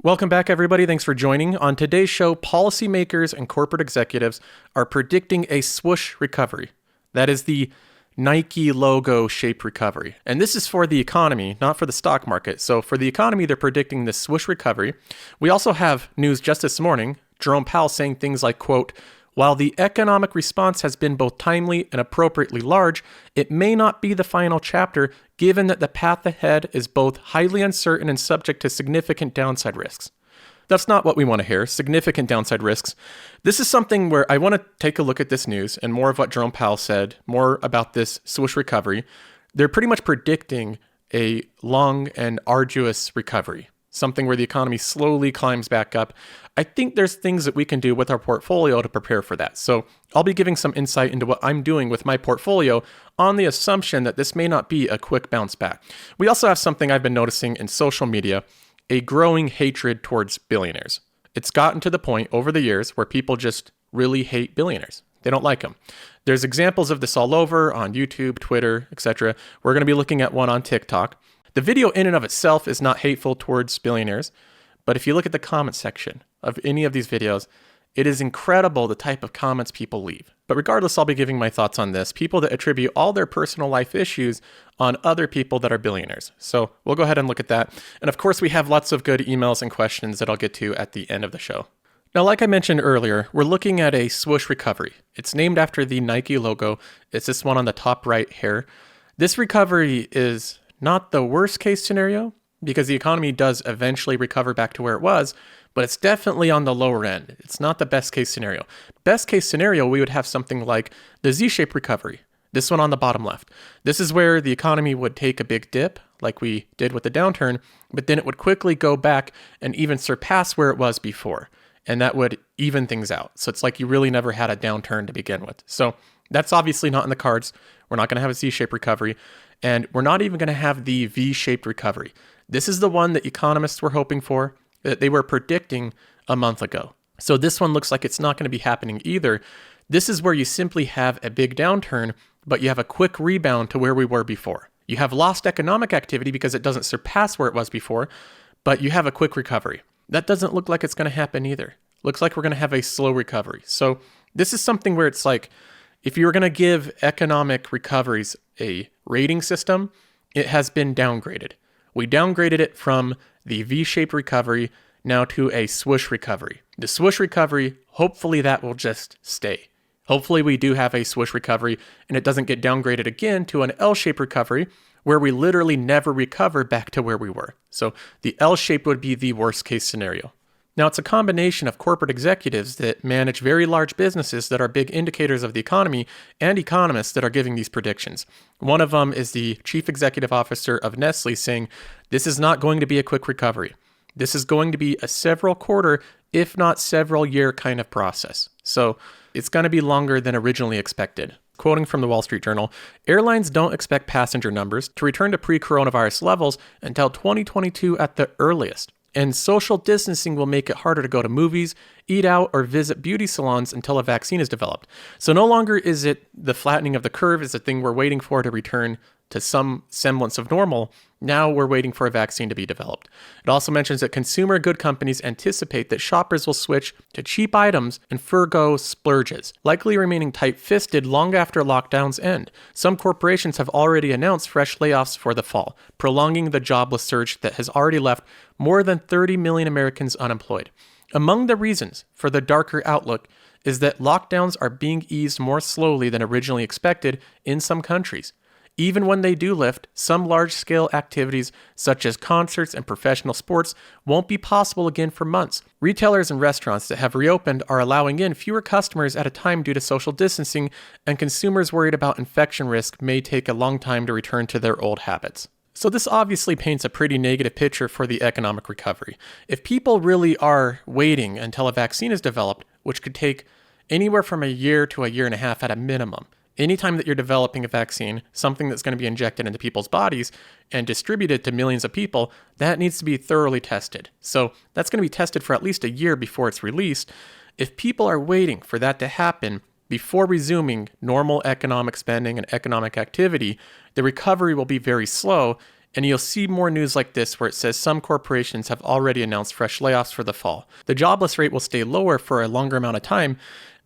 Welcome back, everybody. Thanks for joining. On today's show, policymakers and corporate executives are predicting a swoosh recovery. That is the Nike logo shaped recovery. And this is for the economy, not for the stock market. So for the economy, they're predicting this swoosh recovery. We also have news just this morning, Jerome Powell saying things like, quote, "While the economic response has been both timely and appropriately large, it may not be the final chapter, given that the path ahead is both highly uncertain and subject to significant downside risks." That's not what we want to hear, significant downside risks. This is something where I want to take a look at this news and more of what Jerome Powell said, more about this swoosh recovery. They're pretty much predicting a long and arduous recovery, something where the economy slowly climbs back up. I think there's things that we can do with our portfolio to prepare for that. So I'll be giving some insight into what I'm doing with my portfolio on the assumption that this may not be a quick bounce back. We also have something I've been noticing in social media, a growing hatred towards billionaires. It's gotten to the point over the years where people just really hate billionaires. They don't like them. There's examples of this all over on YouTube, Twitter, etc. We're going to be looking at one on TikTok. The video in and of itself is not hateful towards billionaires, but if you look at the comment section of any of these videos, it is incredible the type of comments people leave. But regardless, I'll be giving my thoughts on this. People that attribute all their personal life issues on other people that are billionaires. So we'll go ahead and look at that. And of course, we have lots of good emails and questions that I'll get to at the end of the show. Now, like I mentioned earlier, we're looking at a swoosh recovery. It's named after the Nike logo. It's this one on the top right here. This recovery is not the worst case scenario because the economy does eventually recover back to where it was, but it's definitely on the lower end. It's not the best case scenario. Best case scenario, we would have something like the Z-shaped recovery. This one on the bottom left. This is where the economy would take a big dip, like we did with the downturn, but then it would quickly go back and even surpass where it was before. And that would even things out. So it's like you really never had a downturn to begin with. So that's obviously not in the cards. We're not going to have a Z-shaped recovery. And we're not even going to have the V-shaped recovery. This is the one that economists were hoping for, that they were predicting a month ago. So this one looks like it's not going to be happening either. This is where you simply have a big downturn, but you have a quick rebound to where we were before. You have lost economic activity because it doesn't surpass where it was before, but you have a quick recovery. That doesn't look like it's going to happen either. Looks like we're going to have a slow recovery. So this is something where it's like, if you were going to give economic recoveries a rating system, it has been downgraded. We downgraded it from the V-shaped recovery now to a swoosh recovery. The swoosh recovery, hopefully that will just stay. Hopefully we do have a swoosh recovery and it doesn't get downgraded again to an L-shaped recovery where we literally never recover back to where we were. So the L-shaped would be the worst case scenario. Now, it's a combination of corporate executives that manage very large businesses that are big indicators of the economy and economists that are giving these predictions. One of them is the chief executive officer of Nestle saying, this is not going to be a quick recovery. This is going to be a several quarter, if not several year kind of process. So it's going to be longer than originally expected. Quoting from the Wall Street Journal, airlines don't expect passenger numbers to return to pre-coronavirus levels until 2022 at the earliest. And social distancing will make it harder to go to movies, eat out, or visit beauty salons until a vaccine is developed. So no longer is it the flattening of the curve is the thing we're waiting for to return to some semblance of normal. Now we're waiting for a vaccine to be developed. It also mentions that consumer good companies anticipate that shoppers will switch to cheap items and forgo splurges, likely remaining tight-fisted long after lockdowns end. Some corporations have already announced fresh layoffs for the fall, prolonging the jobless surge that has already left more than 30 million Americans unemployed. Among the reasons for the darker outlook is that lockdowns are being eased more slowly than originally expected in some countries. Even when they do lift, some large-scale activities such as concerts and professional sports won't be possible again for months. Retailers and restaurants that have reopened are allowing in fewer customers at a time due to social distancing, and consumers worried about infection risk may take a long time to return to their old habits. So this obviously paints a pretty negative picture for the economic recovery. If people really are waiting until a vaccine is developed, which could take anywhere from a year to a year and a half at a minimum, anytime that you're developing a vaccine, something that's going to be injected into people's bodies and distributed to millions of people, that needs to be thoroughly tested. So that's going to be tested for at least a year before it's released. If people are waiting for that to happen before resuming normal economic spending and economic activity, the recovery will be very slow And you'll see more news like this where it says some corporations have already announced fresh layoffs for the fall. The jobless rate will stay lower for a longer amount of time.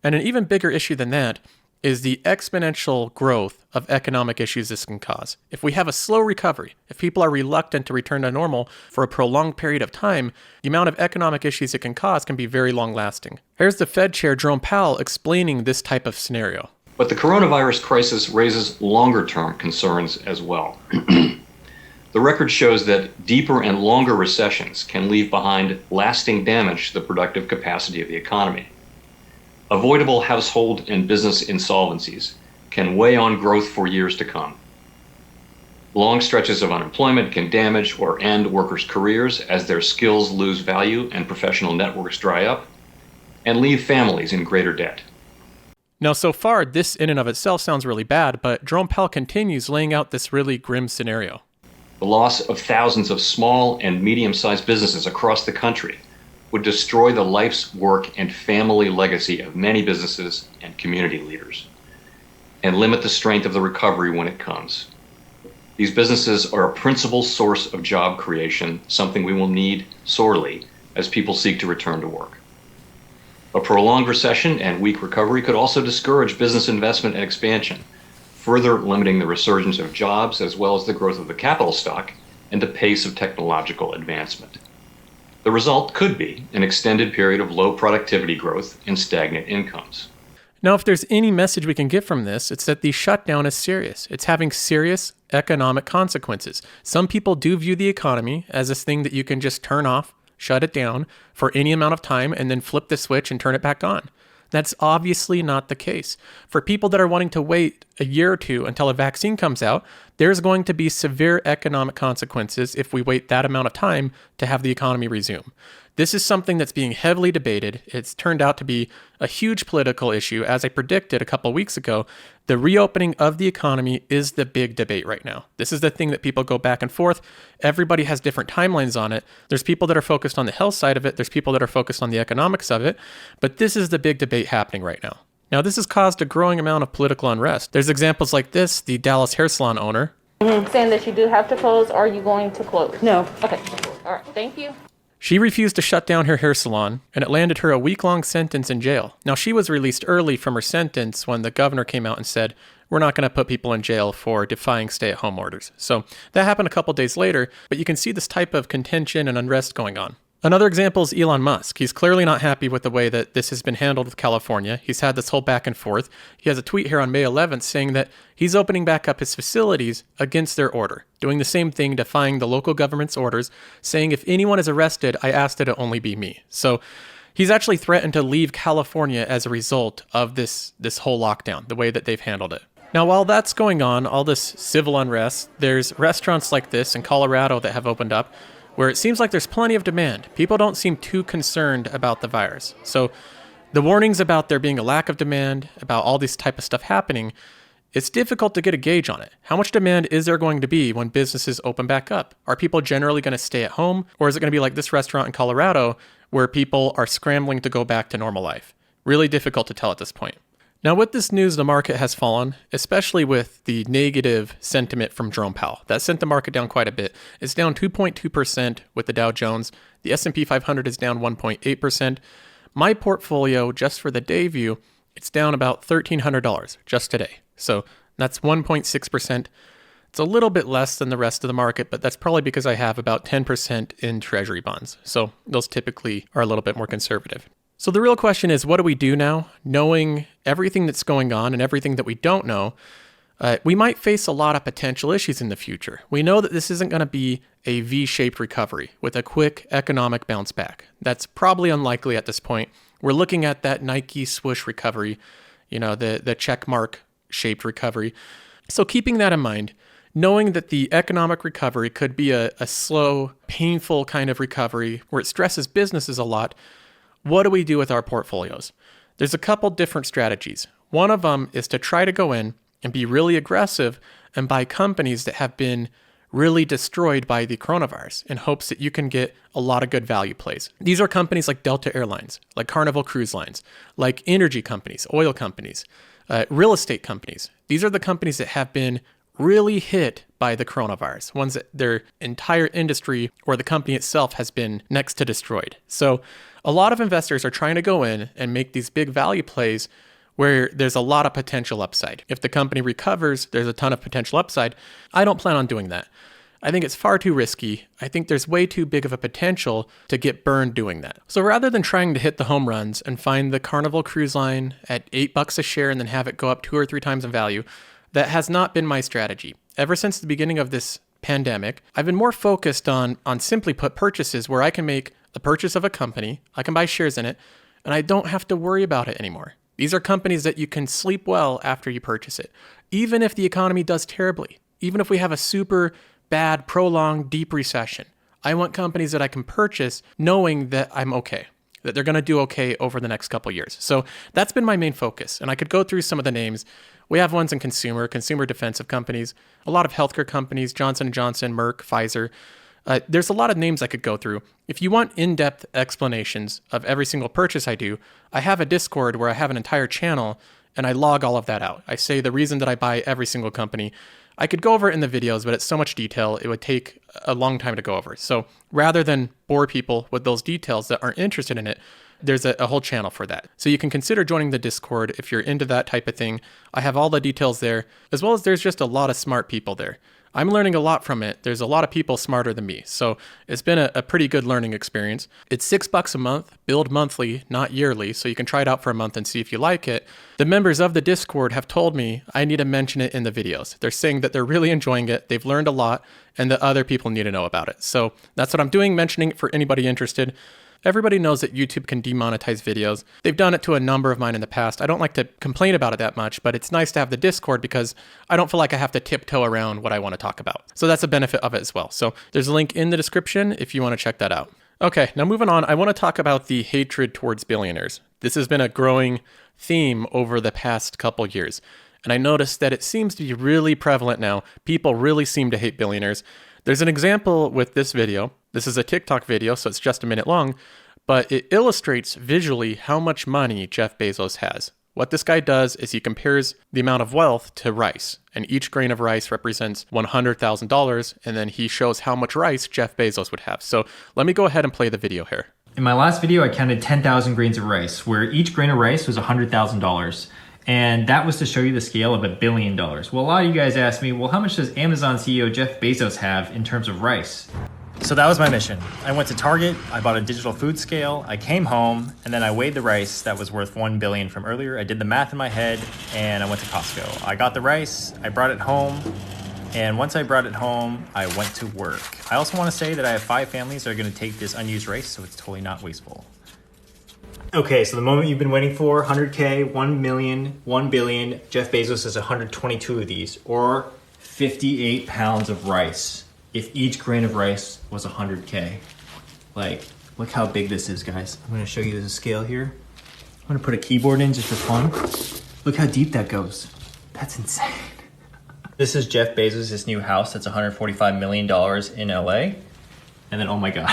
And an even bigger issue than that is the exponential growth of economic issues this can cause. If we have a slow recovery, if people are reluctant to return to normal for a prolonged period of time, the amount of economic issues it can cause can be very long lasting. Here's the Fed Chair Jerome Powell explaining this type of scenario. But the coronavirus crisis raises longer-term concerns as well. The record shows that deeper and longer recessions can leave behind lasting damage to the productive capacity of the economy. Avoidable household and business insolvencies can weigh on growth for years to come. Long stretches of unemployment can damage or end workers' careers as their skills lose value and professional networks dry up, and leave families in greater debt. Now, so far, this in and of itself sounds really bad, but Jerome Powell continues laying out this really grim scenario. The loss of thousands of small and medium-sized businesses across the country would destroy the life's work and family legacy of many businesses and community leaders, and limit the strength of the recovery when it comes. These businesses are a principal source of job creation, something we will need sorely as people seek to return to work. A prolonged recession and weak recovery could also discourage business investment and expansion, further limiting the resurgence of jobs as well as the growth of the capital stock and the pace of technological advancement. The result could be an extended period of low productivity growth and stagnant incomes. Now, if there's any message we can get from this, it's that the shutdown is serious. It's having serious economic consequences. Some people do view the economy as this thing that you can just turn off, shut it down for any amount of time, and then flip the switch and turn it back on. That's obviously not the case. For people that are wanting to wait a year or two until a vaccine comes out, there's going to be severe economic consequences if we wait that amount of time to have the economy resume. This is something that's being heavily debated. It's turned out to be a huge political issue. As I predicted a couple weeks ago, the reopening of the economy is the big debate right now. This is the thing that people go back and forth. Everybody has different timelines on it. There's people that are focused on the health side of it. There's people that are focused on the economics of it. But this is the big debate happening right now. Now, this has caused a growing amount of political unrest. There's examples like this, the Dallas hair salon owner. Saying that you do have to close, or are you going to close? No. Okay. All right. Thank you. She refused to shut down her hair salon, and it landed her a week-long sentence in jail. Now, she was released early from her sentence when the governor came out and said, we're not going to put people in jail for defying stay-at-home orders. So that happened a couple days later, but you can see this type of contention and unrest going on. Another example is Elon Musk. He's clearly not happy with the way that this has been handled with California. He's had this whole back and forth. He has a tweet here on May 11th saying that he's opening back up his facilities against their order, doing the same thing, defying the local government's orders, saying if anyone is arrested, I ask that it only be me. So he's actually threatened to leave California as a result of this whole lockdown, the way that they've handled it. Now, while that's going on, all this civil unrest, there's restaurants like this in Colorado that have opened up, where it seems like there's plenty of demand. People don't seem too concerned about the virus. So the warnings about there being a lack of demand, about all this type of stuff happening, it's difficult to get a gauge on it. How much demand is there going to be when businesses open back up? Are people generally going to stay at home? Or is it going to be like this restaurant in Colorado where people are scrambling to go back to normal life? Really difficult to tell at this point. Now, with this news, the market has fallen, especially with the negative sentiment from Jerome Powell. That sent the market down quite a bit. It's down 2.2% with the Dow Jones. The S&P 500 is down 1.8%. My portfolio, just for the day view, it's down about $1,300 just today. So that's 1.6%. It's a little bit less than the rest of the market, but that's probably because I have about 10% in treasury bonds. So those typically are a little bit more conservative. So the real question is, what do we do now? Knowing everything that's going on and everything that we don't know, we might face a lot of potential issues in the future. We know that this isn't going to be a V-shaped recovery with a quick economic bounce back. That's probably unlikely at this point. We're looking at that Nike swoosh recovery, the check mark shaped recovery. So keeping that in mind, knowing that the economic recovery could be a slow, painful kind of recovery where it stresses businesses a lot, what do we do with our portfolios? There's a couple different strategies. One of them is to try to go in and be really aggressive and buy companies that have been really destroyed by the coronavirus in hopes that you can get a lot of good value plays. These are companies like Delta Airlines, like Carnival Cruise Lines, like energy companies, oil companies, real estate companies. These are the companies that have been really hit by the coronavirus, ones that their entire industry or the company itself has been next to destroyed. So a lot of investors are trying to go in and make these big value plays where there's a lot of potential upside. If the company recovers, there's a ton of potential upside. I don't plan on doing that. I think it's far too risky. I think there's way too big of a potential to get burned doing that. So rather than trying to hit the home runs and find the Carnival Cruise Line at $8 a share and then have it go up 2 or 3 times in value, that has not been my strategy. Ever since the beginning of this pandemic, I've been more focused on simply put purchases where I can make the purchase of a company, I can buy shares in it, and I don't have to worry about it anymore. These are companies that you can sleep well after you purchase it. Even if the economy does terribly, even if we have a super bad, prolonged, deep recession, I want companies that I can purchase knowing that I'm okay, that they're going to do okay over the next couple years. So that's been my main focus. And I could go through some of the names. We have ones in consumer defensive companies, a lot of healthcare companies, Johnson & Johnson, Merck, Pfizer. There's a lot of names I could go through. If you want in-depth explanations of every single purchase I do, I have a Discord where I have an entire channel and I log all of that out. I say the reason that I buy every single company. I could go over it in the videos, but it's so much detail, it would take a long time to go over. So rather than bore people with those details that aren't interested in it, there's a whole channel for that. So you can consider joining the Discord if you're into that type of thing. I have all the details there, as well as there's just a lot of smart people there. I'm learning a lot from it. There's a lot of people smarter than me. So it's been a pretty good learning experience. It's $6 a month, billed monthly, not yearly. So you can try it out for a month and see if you like it. The members of the Discord have told me I need to mention it in the videos. They're saying that they're really enjoying it. They've learned a lot and that other people need to know about it. So that's what I'm doing, mentioning it for anybody interested. Everybody knows that YouTube can demonetize videos. They've done it to a number of mine in the past. I don't like to complain about it that much, but it's nice to have the Discord because I don't feel like I have to tiptoe around what I want to talk about. So that's a benefit of it as well. So there's a link in the description if you want to check that out. Okay, now moving on, I want to talk about the hatred towards billionaires. This has been a growing theme over the past couple years. And I noticed that it seems to be really prevalent now. People really seem to hate billionaires. There's an example with this video. This is a TikTok video, so it's just a minute long, but it illustrates visually how much money Jeff Bezos has. What this guy does is he compares the amount of wealth to rice, and each grain of rice represents $100,000, and then he shows how much rice Jeff Bezos would have. So let me go ahead and play the video here. In my last video, I counted 10,000 grains of rice, where each grain of rice was $100,000. And that was to show you the scale of $1 billion. Well, a lot of you guys asked me, well, how much does Amazon CEO Jeff Bezos have in terms of rice? So that was my mission. I went to Target, I bought a digital food scale, I came home, and then I weighed the rice that was worth $1 billion from earlier. I did the math in my head, and I went to Costco. I got the rice, I brought it home, and once I brought it home, I went to work. I also want to say that I have 5 families that are going to take this unused rice, so it's totally not wasteful. Okay, so the moment you've been waiting for, 100K, 1 million, 1 billion, Jeff Bezos has 122 of these, or 58 pounds of rice. If each grain of rice was 100K. Like, look how big this is, guys. I'm gonna show you the scale here. I'm gonna put a keyboard in just for fun. Look how deep that goes. That's insane. This is Jeff Bezos' new house that's $145 million in LA. And then, oh my God.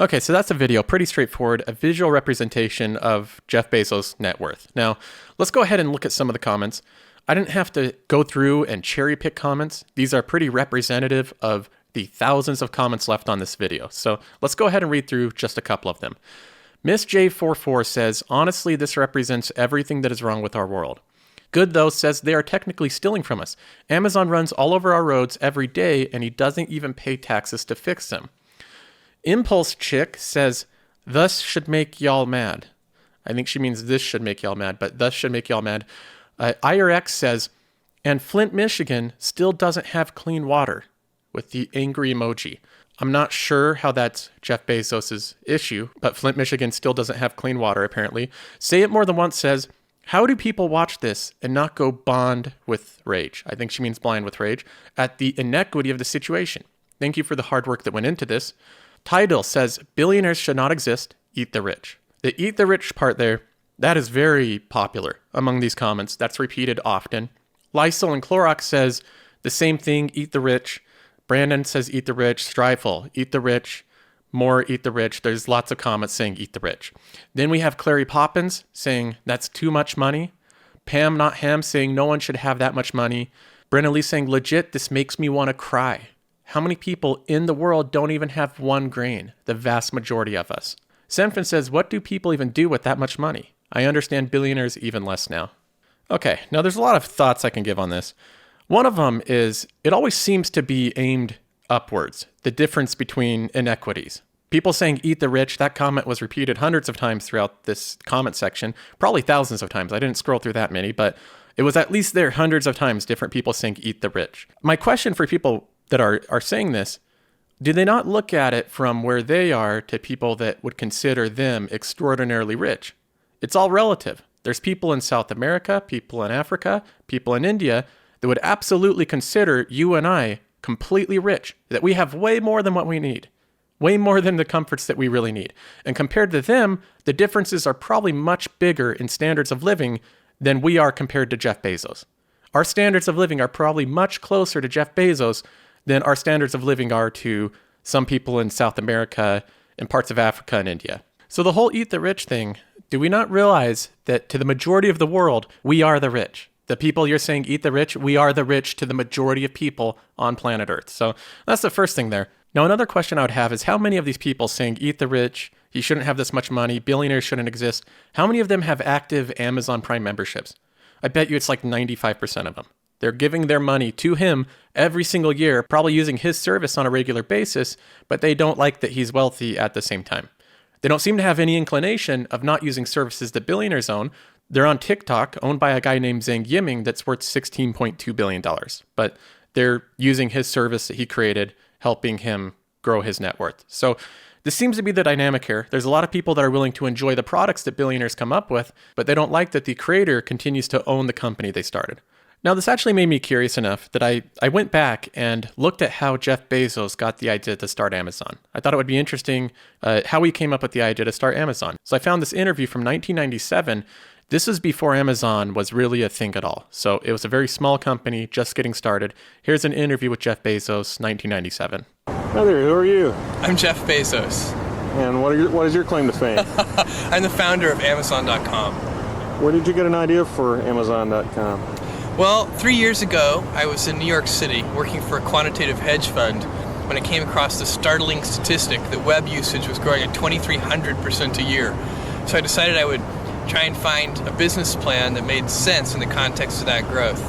Okay, so that's a video, pretty straightforward, a visual representation of Jeff Bezos' net worth. Now, let's go ahead and look at some of the comments. I didn't have to go through and cherry pick comments. These are pretty representative of the thousands of comments left on this video. So let's go ahead and read through just a couple of them. Miss J44 says, honestly, this represents everything that is wrong with our world. Good, though, says they are technically stealing from us. Amazon runs all over our roads every day, and he doesn't even pay taxes to fix them. Impulse Chick says, thus should make y'all mad. I think she means this should make y'all mad, but thus should make y'all mad. IRX says, and Flint, Michigan still doesn't have clean water, with the angry emoji. I'm not sure how that's Jeff Bezos' issue, but Flint, Michigan still doesn't have clean water, apparently. Say It More Than Once says, how do people watch this and not go bond with rage? I think she means blind with rage, at the inequity of the situation. Thank you for the hard work that went into this. Tidal says, billionaires should not exist, eat the rich. The eat the rich part there, that is very popular among these comments. That's repeated often. Lysol and Clorox says the same thing, eat the rich. Brandon says eat the rich. Strifle, eat the rich. More, eat the rich. There's lots of comments saying eat the rich. Then we have Clary Poppins saying that's too much money. Pam Not Ham saying no one should have that much money. Brenna Lee saying, legit, this makes me want to cry. How many people in the world don't even have 1 grain? The vast majority of us. Senfin says, what do people even do with that much money? I understand billionaires even less now. Okay, now there's a lot of thoughts I can give on this. One of them is, it always seems to be aimed upwards, the difference between inequities. People saying eat the rich, that comment was repeated hundreds of times throughout this comment section, probably thousands of times. I didn't scroll through that many, but it was at least there hundreds of times, different people saying eat the rich. My question for people that are saying this, do they not look at it from where they are to people that would consider them extraordinarily rich? It's all relative. There's people in South America, people in Africa, people in India that would absolutely consider you and I completely rich, that we have way more than what we need. Way more than the comforts that we really need. And compared to them, the differences are probably much bigger in standards of living than we are compared to Jeff Bezos. Our standards of living are probably much closer to Jeff Bezos than our standards of living are to some people in South America and parts of Africa and India. So the whole eat the rich thing, do we not realize that to the majority of the world, we are the rich? The people you're saying eat the rich, we are the rich to the majority of people on planet Earth. So that's the first thing there. Now, another question I would have is how many of these people saying eat the rich, he shouldn't have this much money, billionaires shouldn't exist, how many of them have active Amazon Prime memberships? I bet you it's like 95% of them. They're giving their money to him every single year, probably using his service on a regular basis, but they don't like that he's wealthy at the same time. They don't seem to have any inclination of not using services that billionaires own. They're on TikTok, owned by a guy named Zhang Yiming that's worth $16.2 billion. But they're using his service that he created, helping him grow his net worth. So this seems to be the dynamic here. There's a lot of people that are willing to enjoy the products that billionaires come up with, but they don't like that the creator continues to own the company they started. Now, this actually made me curious enough that I went back and looked at how Jeff Bezos got the idea to start Amazon. I thought it would be interesting how he came up with the idea to start Amazon. So I found this interview from 1997. This is before Amazon was really a thing at all. So it was a very small company just getting started. Here's an interview with Jeff Bezos, 1997. Hi there, who are you? I'm Jeff Bezos. And what is your claim to fame? I'm the founder of Amazon.com. Where did you get an idea for Amazon.com? Well, 3 years ago, I was in New York City working for a quantitative hedge fund when I came across the startling statistic that web usage was growing at 2,300% a year. So I decided I would try and find a business plan that made sense in the context of that growth.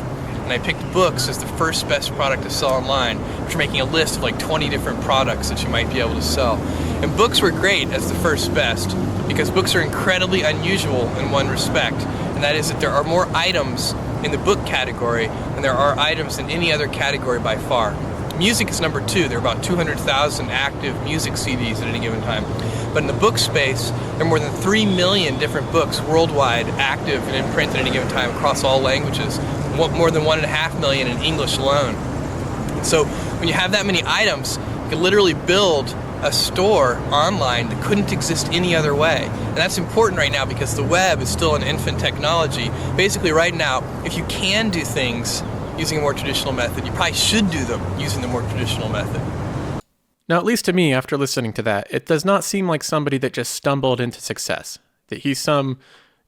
And I picked books as the first best product to sell online, after making a list of like 20 different products that you might be able to sell. And books were great as the first best because books are incredibly unusual in one respect, and that is that there are more items in the book category than there are items in any other category by far. Music is number 2. There are about 200,000 active music CDs at any given time. But in the book space, there are more than 3 million different books worldwide active and in print at any given time across all languages, more than 1.5 million in English alone. So when you have that many items, you can literally build a store online that couldn't exist any other way. And that's important right now because the web is still an infant technology. Basically right now, if you can do things using a more traditional method, you probably should do them using the more traditional method. Now, at least to me, after listening to that, it does not seem like somebody that just stumbled into success, that he's some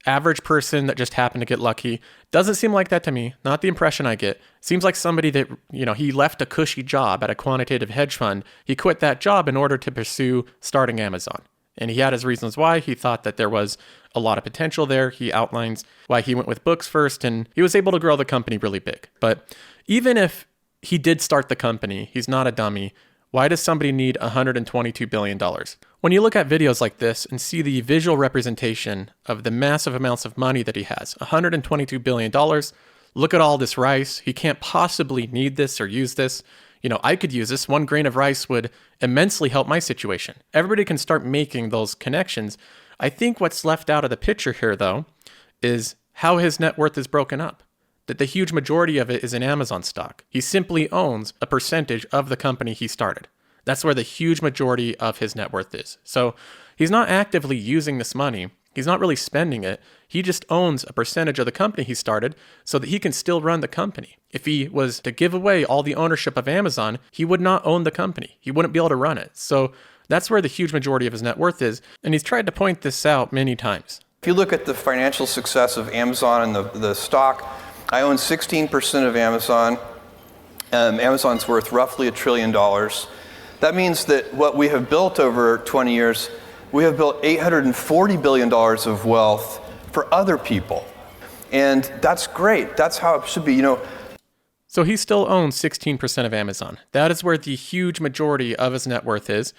average person that just happened to get lucky. Doesn't seem like that to me. Not the impression I get. Seems like somebody that, he left a cushy job at a quantitative hedge fund. He quit that job in order to pursue starting Amazon. And he had his reasons why. He thought that there was a lot of potential there. He outlines why he went with books first, and he was able to grow the company really big. But even if he did start the company, he's not a dummy. Why does somebody need $122 billion? When you look at videos like this and see the visual representation of the massive amounts of money that he has, $122 billion, look at all this rice. He can't possibly need this or use this. I could use this. 1 grain of rice would immensely help my situation. Everybody can start making those connections. I think what's left out of the picture here, though, is how his net worth is broken up. That the huge majority of it is in Amazon stock. He simply owns a percentage of the company he started. That's where the huge majority of his net worth is. So he's not actively using this money. He's not really spending it. He just owns a percentage of the company he started so that he can still run the company. If he was to give away all the ownership of Amazon, he would not own the company. He wouldn't be able to run it. So that's where the huge majority of his net worth is. And he's tried to point this out many times. If you look at the financial success of Amazon and the stock, I own 16% of Amazon. Amazon's worth roughly $1 trillion. That means that what we have built over 20 years, we have built $840 billion of wealth for other people. And that's great. That's how it should be. So he still owns 16% of Amazon. That is where the huge majority of his net worth is.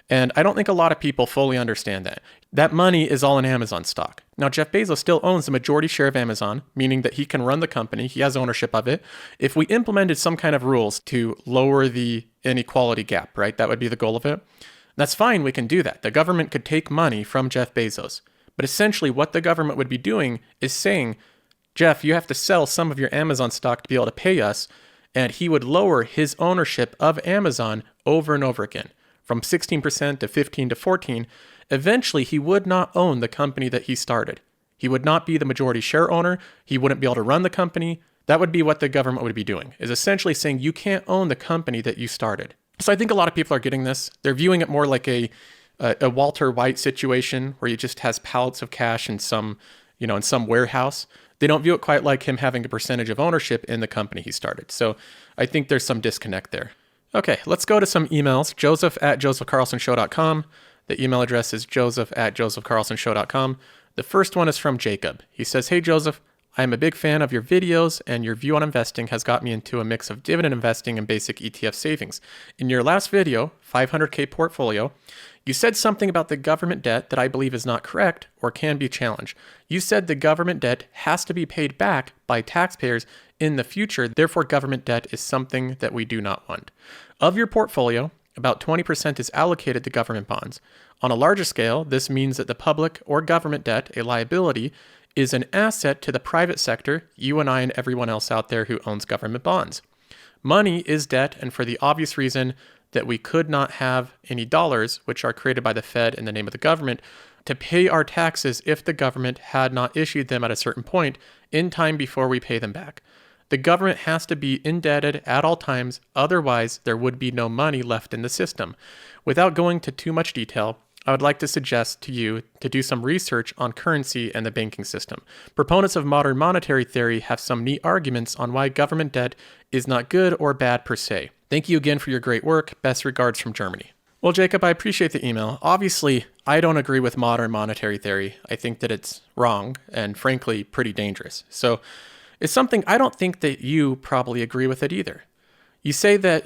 And I don't think a lot of people fully understand that. That money is all in Amazon stock. Now, Jeff Bezos still owns the majority share of Amazon, meaning that he can run the company. He has ownership of it. If we implemented some kind of rules to lower the inequality gap, right? That would be the goal of it. That's fine. We can do that. The government could take money from Jeff Bezos. But essentially what the government would be doing is saying, Jeff, you have to sell some of your Amazon stock to be able to pay us. And he would lower his ownership of Amazon over and over again, from 16% to 15 to 14. Eventually, he would not own the company that he started. He would not be the majority share owner. He wouldn't be able to run the company. That would be what the government would be doing, is essentially saying you can't own the company that you started. So I think a lot of people are getting this. They're viewing it more like a Walter White situation where he just has pallets of cash in some warehouse. They don't view it quite like him having a percentage of ownership in the company he started. So I think there's some disconnect there. Okay, let's go to some emails. Joseph@josephcarlsonshow.com. The email address is joseph@josephcarlsonshow.com. The first one is from Jacob. He says, "Hey Joseph, I am a big fan of your videos and your view on investing has got me into a mix of dividend investing and basic ETF savings. In your last video, 500K portfolio, you said something about the government debt that I believe is not correct or can be challenged. You said the government debt has to be paid back by taxpayers in the future, therefore government debt is something that we do not want. Of your portfolio, about 20% is allocated to government bonds. On a larger scale, this means that the public or government debt, a liability, is an asset to the private sector, you and I and everyone else out there who owns government bonds. Money is debt, and for the obvious reason that we could not have any dollars, which are created by the Fed in the name of the government, to pay our taxes if the government had not issued them at a certain point in time before we pay them back. The government has to be indebted at all times, otherwise there would be no money left in the system. Without going to too much detail, I would like to suggest to you to do some research on currency and the banking system. Proponents of modern monetary theory have some neat arguments on why government debt is not good or bad per se. Thank you again for your great work. Best regards from Germany." Well, Jacob, I appreciate the email. Obviously, I don't agree with modern monetary theory. I think that it's wrong and frankly pretty dangerous. So it's something I don't think that you probably agree with it either. You say that,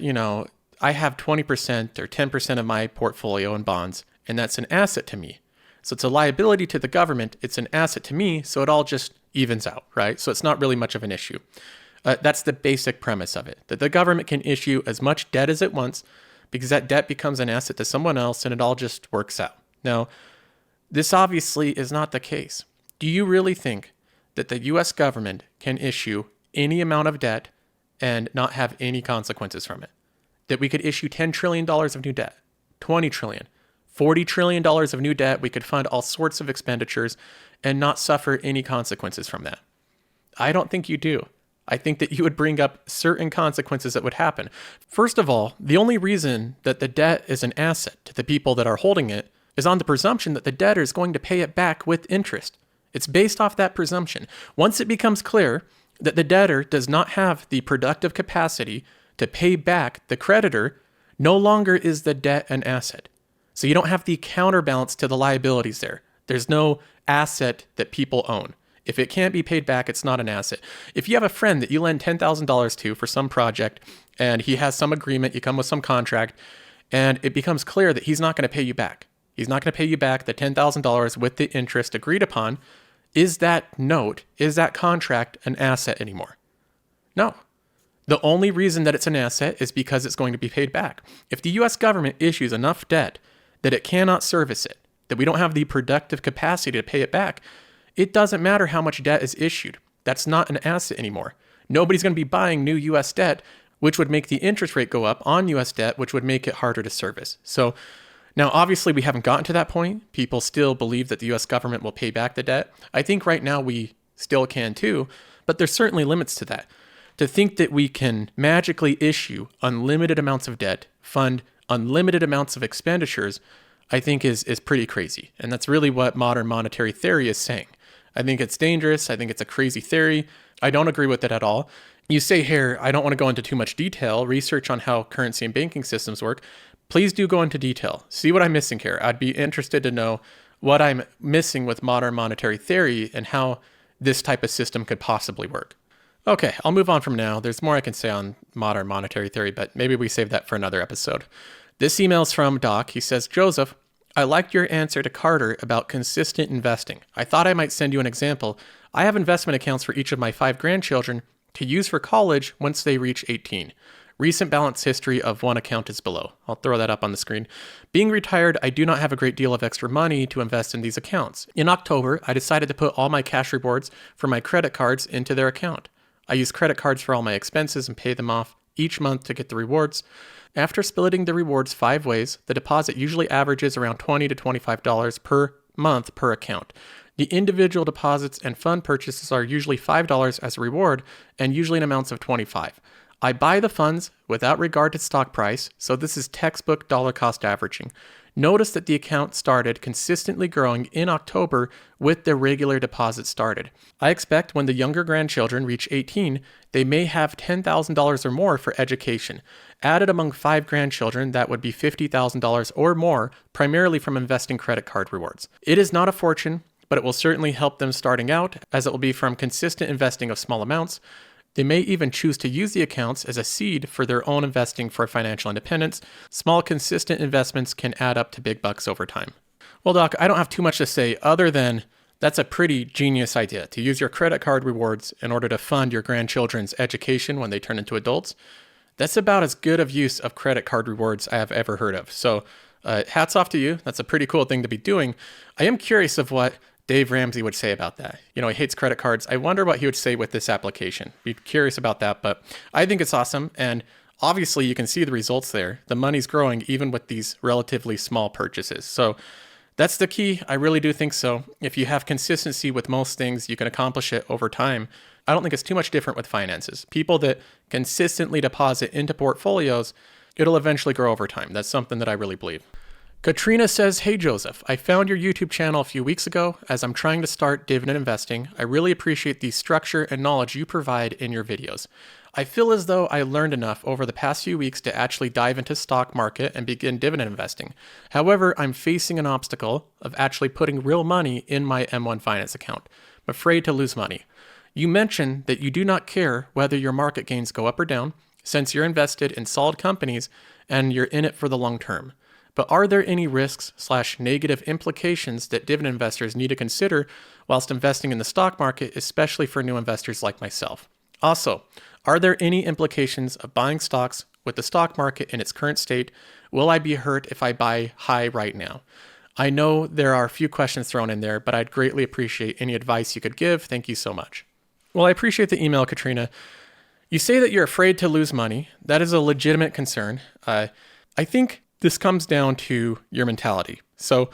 I have 20% or 10% of my portfolio in bonds, and that's an asset to me. So it's a liability to the government. It's an asset to me. So it all just evens out, right? So it's not really much of an issue. That's the basic premise of it, that the government can issue as much debt as it wants because that debt becomes an asset to someone else and it all just works out. Now, this obviously is not the case. Do you really think that the US government can issue any amount of debt and not have any consequences from it? That we could issue $10 trillion of new debt, $20 trillion, $40 trillion of new debt, we could fund all sorts of expenditures and not suffer any consequences from that? I don't think you do. I think that you would bring up certain consequences that would happen. First of all, the only reason that the debt is an asset to the people that are holding it is on the presumption that the debtor is going to pay it back with interest. It's based off that presumption. Once it becomes clear that the debtor does not have the productive capacity to pay back the creditor, no longer is the debt an asset. So you don't have the counterbalance to the liabilities there. There's no asset that people own. If it can't be paid back, it's not an asset. If you have a friend that you lend $10,000 to for some project and he has some agreement, you come with some contract, and it becomes clear that he's not going to pay you back. He's not going to pay you back the $10,000 with the interest agreed upon. Is that note, is that contract an asset anymore? No. The only reason that it's an asset is because it's going to be paid back. If the US government issues enough debt that it cannot service it, that we don't have the productive capacity to pay it back, it doesn't matter how much debt is issued. That's not an asset anymore. Nobody's going to be buying new US debt, which would make the interest rate go up on US debt, which would make it harder to service. So now, obviously, we haven't gotten to that point. People still believe that the US government will pay back the debt. I think right now we still can too, but there's certainly limits to that. To think that we can magically issue unlimited amounts of debt, fund unlimited amounts of expenditures, I think is pretty crazy. And that's really what modern monetary theory is saying. I think it's dangerous. I think it's a crazy theory. I don't agree with it at all. You say here, I don't want to go into too much detail, research on how currency and banking systems work. Please do go into detail. See what I'm missing here. I'd be interested to know what I'm missing with modern monetary theory and how this type of system could possibly work. Okay, I'll move on from now. There's more I can say on modern monetary theory, but maybe we save that for another episode. This email's from Doc. He says, Joseph, I liked your answer to Carter about consistent investing. I thought I might send you an example. I have investment accounts for each of my 5 grandchildren to use for college once they reach 18. Recent balance history of one account is below. I'll throw that up on the screen. Being retired, I do not have a great deal of extra money to invest in these accounts. In October, I decided to put all my cash rewards for my credit cards into their account. I use credit cards for all my expenses and pay them off each month to get the rewards. After splitting the rewards 5 ways, the deposit usually averages around $20 to $25 per month per account. The individual deposits and fund purchases are usually $5 as a reward and usually in amounts of $25. I buy the funds without regard to stock price, so this is textbook dollar cost averaging. Notice that the account started consistently growing in October with the regular deposit started. I expect when the younger grandchildren reach 18, they may have $10,000 or more for education. Added among 5 grandchildren, that would be $50,000 or more, primarily from investing credit card rewards. It is not a fortune, but it will certainly help them starting out, as it will be from consistent investing of small amounts. They may even choose to use the accounts as a seed for their own investing for financial independence. Small, consistent investments can add up to big bucks over time. Well, Doc, I don't have too much to say other than that's a pretty genius idea to use your credit card rewards in order to fund your grandchildren's education when they turn into adults. That's about as good of use of credit card rewards I have ever heard of. So hats off to you. That's a pretty cool thing to be doing. I am curious of what Dave Ramsey would say about that. You know, he hates credit cards. I wonder what he would say with this application. Be curious about that, but I think it's awesome. And obviously you can see the results there. The money's growing even with these relatively small purchases. So that's the key. I really do think so. If you have consistency with most things, you can accomplish it over time. I don't think it's too much different with finances. People that consistently deposit into portfolios, it'll eventually grow over time. That's something that I really believe. Katrina says, hey Joseph, I found your YouTube channel a few weeks ago as I'm trying to start dividend investing. I really appreciate the structure and knowledge you provide in your videos. I feel as though I learned enough over the past few weeks to actually dive into stock market and begin dividend investing. However, I'm facing an obstacle of actually putting real money in my M1 Finance account. I'm afraid to lose money. You mentioned that you do not care whether your market gains go up or down since you're invested in solid companies and you're in it for the long term. But are there any risks/negative implications that dividend investors need to consider whilst investing in the stock market, especially for new investors like myself? Also, are there any implications of buying stocks with the stock market in its current state? Will I be hurt if I buy high right now? I know there are a few questions thrown in there, but I'd greatly appreciate any advice you could give. Thank you so much. Well, I appreciate the email, Katrina. You say that you're afraid to lose money. That is a legitimate concern. I think this comes down to your mentality. So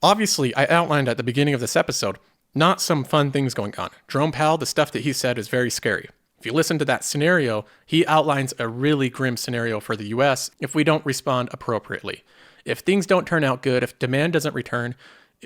obviously, I outlined at the beginning of this episode, not some fun things going on. Jerome Powell, the stuff that he said is very scary. If you listen to that scenario, he outlines a really grim scenario for the US if we don't respond appropriately. If things don't turn out good, if demand doesn't return,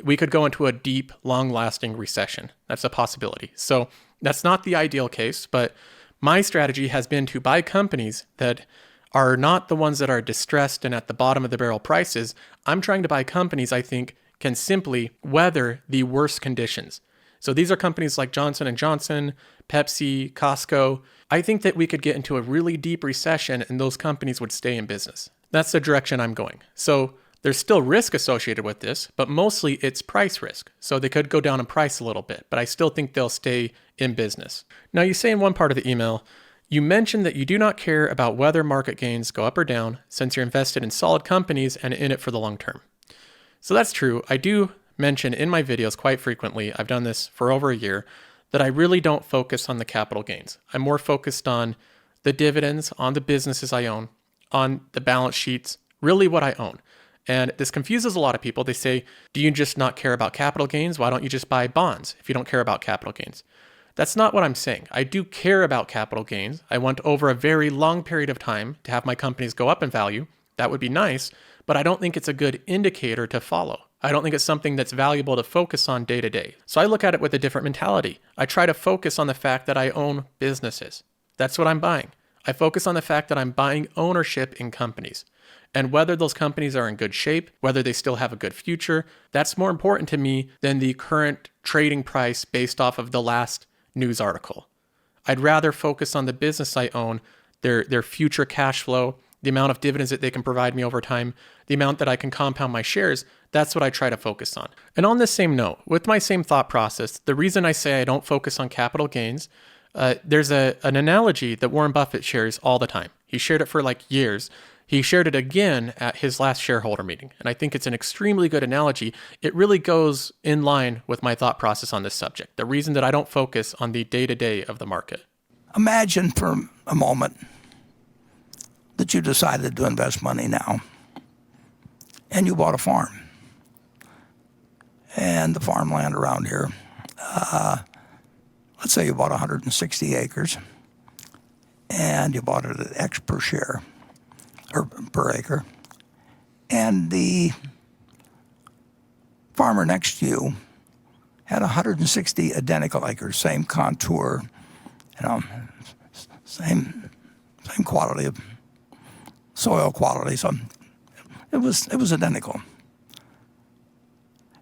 we could go into a deep, long-lasting recession. That's a possibility. So that's not the ideal case, but my strategy has been to buy companies that are not the ones that are distressed and at the bottom of the barrel prices. I'm trying to buy companies I think can simply weather the worst conditions. So these are companies like Johnson & Johnson, Pepsi, Costco. I think that we could get into a really deep recession and those companies would stay in business. That's the direction I'm going. So there's still risk associated with this, but mostly it's price risk. So they could go down in price a little bit, but I still think they'll stay in business. Now you say in one part of the email, you mentioned that you do not care about whether market gains go up or down since you're invested in solid companies and in it for the long term. So that's true. I do mention in my videos quite frequently, I've done this for over a year, that I really don't focus on the capital gains. I'm more focused on the dividends, on the businesses I own, on the balance sheets, really what I own. And this confuses a lot of people. They say, do you just not care about capital gains? Why don't you just buy bonds if you don't care about capital gains? That's not what I'm saying. I do care about capital gains. I want over a very long period of time to have my companies go up in value. That would be nice, but I don't think it's a good indicator to follow. I don't think it's something that's valuable to focus on day to day. So I look at it with a different mentality. I try to focus on the fact that I own businesses. That's what I'm buying. I focus on the fact that I'm buying ownership in companies. And whether those companies are in good shape, whether they still have a good future, that's more important to me than the current trading price based off of the last news article. I'd rather focus on the business I own, their future cash flow, the amount of dividends that they can provide me over time, the amount that I can compound my shares. That's what I try to focus on. And on this same note, with my same thought process, the reason I say I don't focus on capital gains, there's an analogy that Warren Buffett shares all the time. He shared it for like years. He shared it again at his last shareholder meeting. And I think it's an extremely good analogy. It really goes in line with my thought process on this subject. The reason that I don't focus on the day-to-day of the market. Imagine for a moment that you decided to invest money now and you bought a farm. And the farmland around here, let's say you bought 160 acres and you bought it at X per share or per acre. And the farmer next to you had 160 identical acres, same contour, same quality of soil quality. So it was identical.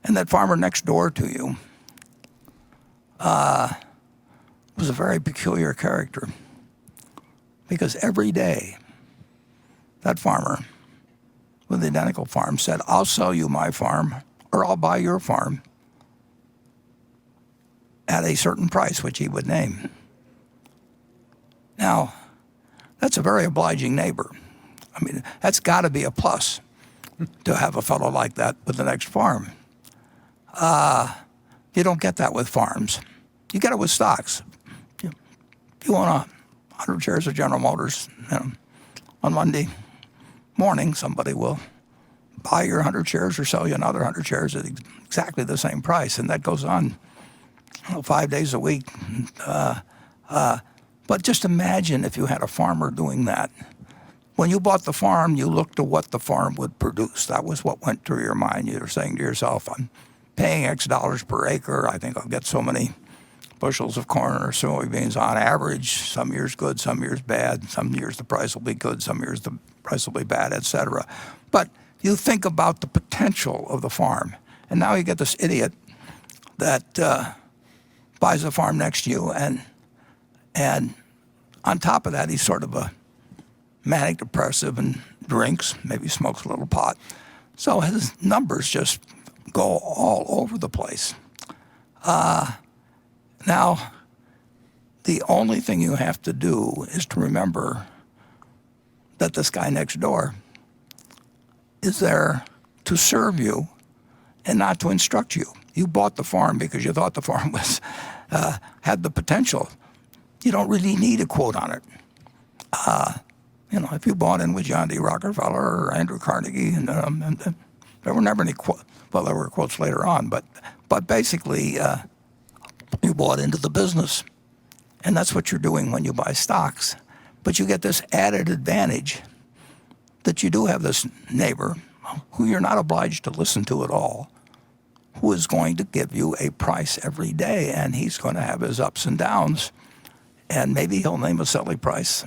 And that farmer next door to you was a very peculiar character, because every day that farmer with the identical farm said, "I'll sell you my farm, or I'll buy your farm at a certain price," which he would name. Now, that's a very obliging neighbor. I mean, that's got to be a plus to have a fellow like that with the next farm. You don't get that with farms. You get it with stocks. If you own 100 shares of General Motors, on Monday morning, somebody will buy your 100 shares or sell you another 100 shares at exactly the same price, and that goes on 5 days a week. But just imagine if you had a farmer doing that. When you bought the farm, you looked at what the farm would produce. That was what went through your mind. You were saying to yourself, "I'm paying X dollars per acre. I think I'll get so many bushels of corn or soybeans on average. Some years good, some years bad. Some years the price will be good, some years the price will be bad, etc." But you think about the potential of the farm. And now you get this idiot that buys a farm next to you, and on top of that, he's sort of a manic depressive and drinks, maybe smokes a little pot. So his numbers just go all over the place. Now, the only thing you have to do is to remember that this guy next door is there to serve you and not to instruct you. You bought the farm because you thought the farm was had the potential. You don't really need a quote on it. If you bought in with John D. Rockefeller or Andrew Carnegie, and there were never any quotes. Well, there were quotes later on, but basically, you bought into the business, and that's what you're doing when you buy stocks. But you get this added advantage that you do have this neighbor who you're not obliged to listen to at all, who is going to give you a price every day, and he's going to have his ups and downs, and maybe he'll name a silly price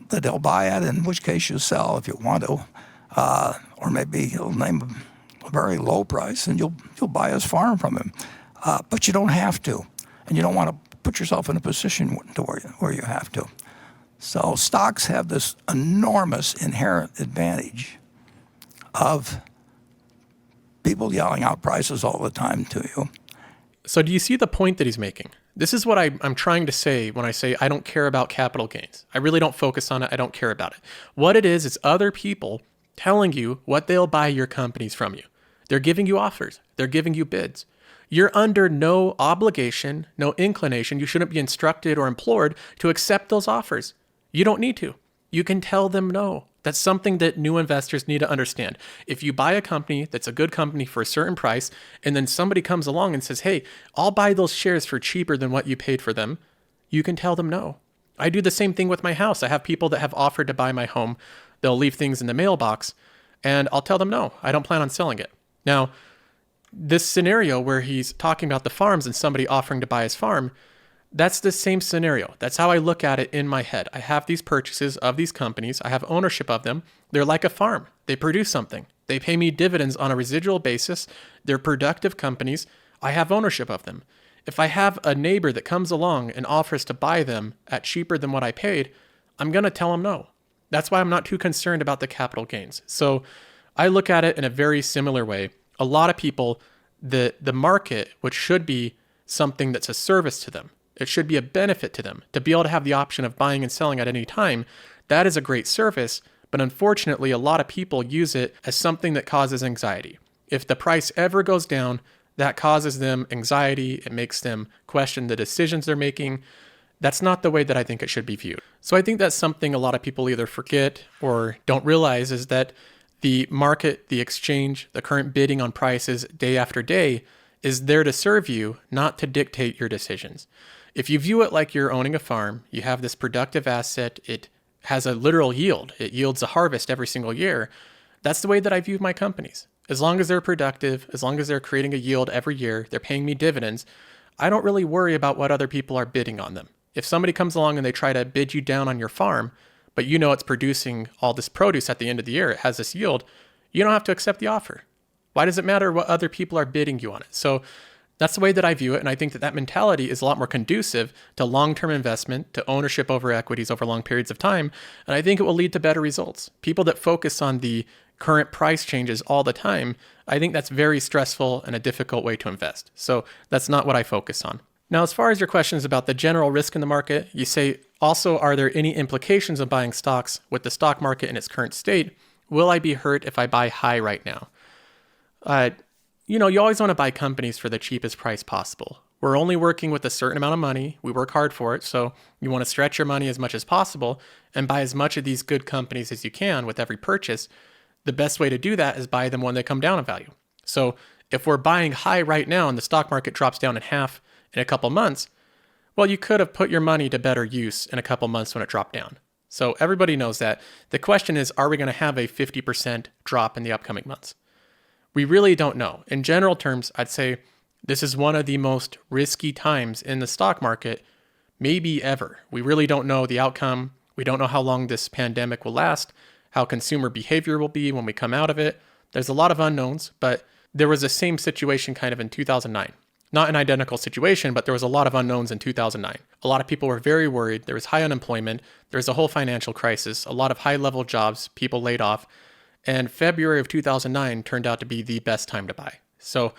that he'll buy at, in which case you sell if you want to, or maybe he'll name a very low price and you'll buy his farm from him. But you don't have to, and you don't want to put yourself in a position to where you have to. So stocks have this enormous inherent advantage of people yelling out prices all the time to you. So do you see the point that he's making? This is what I'm trying to say when I say I don't care about capital gains. I really don't focus on it. I don't care about it. What it is other people telling you what they'll buy your companies from you. They're giving you offers. They're giving you bids. You're under no obligation, no inclination. You shouldn't be instructed or implored to accept those offers. You don't need to. You can tell them no. That's something that new investors need to understand. If you buy a company that's a good company for a certain price, and then somebody comes along and says, "Hey, I'll buy those shares for cheaper than what you paid for them," you can tell them no. I do the same thing with my house. I have people that have offered to buy my home. They'll leave things in the mailbox, and I'll tell them no. I don't plan on selling it. Now, this scenario where he's talking about the farms and somebody offering to buy his farm, That's the same scenario. That's how I look at it in my head. I have these purchases of these companies. I have ownership of them. They're like a farm. They produce something. They pay me dividends on a residual basis. They're productive companies. I have ownership of them. If I have a neighbor that comes along and offers to buy them at cheaper than what I paid, I'm going to tell him no. That's why I'm not too concerned about the capital gains. So I look at it in a very similar way. A lot of people, the market, which should be something that's a service to them, it should be a benefit to them to be able to have the option of buying and selling at any time. That is a great service, but unfortunately, a lot of people use it as something that causes anxiety. If the price ever goes down, that causes them anxiety. It makes them question the decisions they're making. That's not the way that I think it should be viewed. So I think that's something a lot of people either forget or don't realize, is that the market, the exchange, the current bidding on prices day after day is there to serve you, not to dictate your decisions. If you view it like you're owning a farm, you have this productive asset, it has a literal yield, it yields a harvest every single year. That's the way that I view my companies. As long as they're productive, as long as they're creating a yield every year, they're paying me dividends, I don't really worry about what other people are bidding on them. If somebody comes along and they try to bid you down on your farm, but you know it's producing all this produce at the end of the year, it has this yield, you don't have to accept the offer. Why does it matter what other people are bidding you on it? So that's the way that I view it, and I think that mentality is a lot more conducive to long-term investment, to ownership over equities over long periods of time, and I think it will lead to better results. People that focus on the current price changes all the time, I think that's very stressful and a difficult way to invest. So that's not what I focus on. Now, as far as your questions about the general risk in the market, you say, also, are there any implications of buying stocks with the stock market in its current state? Will I be hurt if I buy high right now? You always want to buy companies for the cheapest price possible. We're only working with a certain amount of money. We work hard for it. So you want to stretch your money as much as possible and buy as much of these good companies as you can with every purchase. The best way to do that is buy them when they come down in value. So if we're buying high right now and the stock market drops down in half in a couple months, well, you could have put your money to better use in a couple months when it dropped down. So everybody knows that. The question is, are we going to have a 50% drop in the upcoming months? We really don't know. In general terms, I'd say this is one of the most risky times in the stock market, maybe ever. We really don't know the outcome. We don't know how long this pandemic will last, how consumer behavior will be when we come out of it. There's a lot of unknowns, but there was the same situation kind of in 2009. Not an identical situation, but there was a lot of unknowns in 2009. A lot of people were very worried. There was high unemployment. There was a whole financial crisis, a lot of high-level jobs, people laid off. And February of 2009 turned out to be the best time to buy. So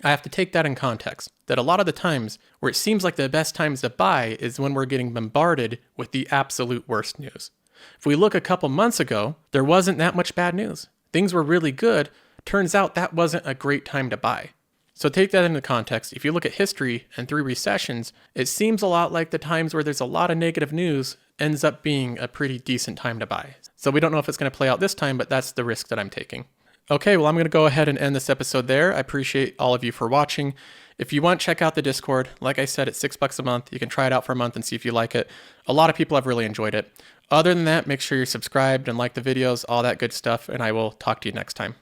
I have to take that in context, that a lot of the times where it seems like the best times to buy is when we're getting bombarded with the absolute worst news. If we look a couple months ago, there wasn't that much bad news. Things were really good. Turns out that wasn't a great time to buy. So take that into context. If you look at history and through recessions, it seems a lot like the times where there's a lot of negative news ends up being a pretty decent time to buy. So we don't know if it's going to play out this time, but that's the risk that I'm taking. Okay, well, I'm going to go ahead and end this episode there. I appreciate all of you for watching. If you want, check out the Discord. Like I said, it's $6 a month. You can try it out for a month and see if you like it. A lot of people have really enjoyed it. Other than that, make sure you're subscribed and like the videos, all that good stuff, and I will talk to you next time.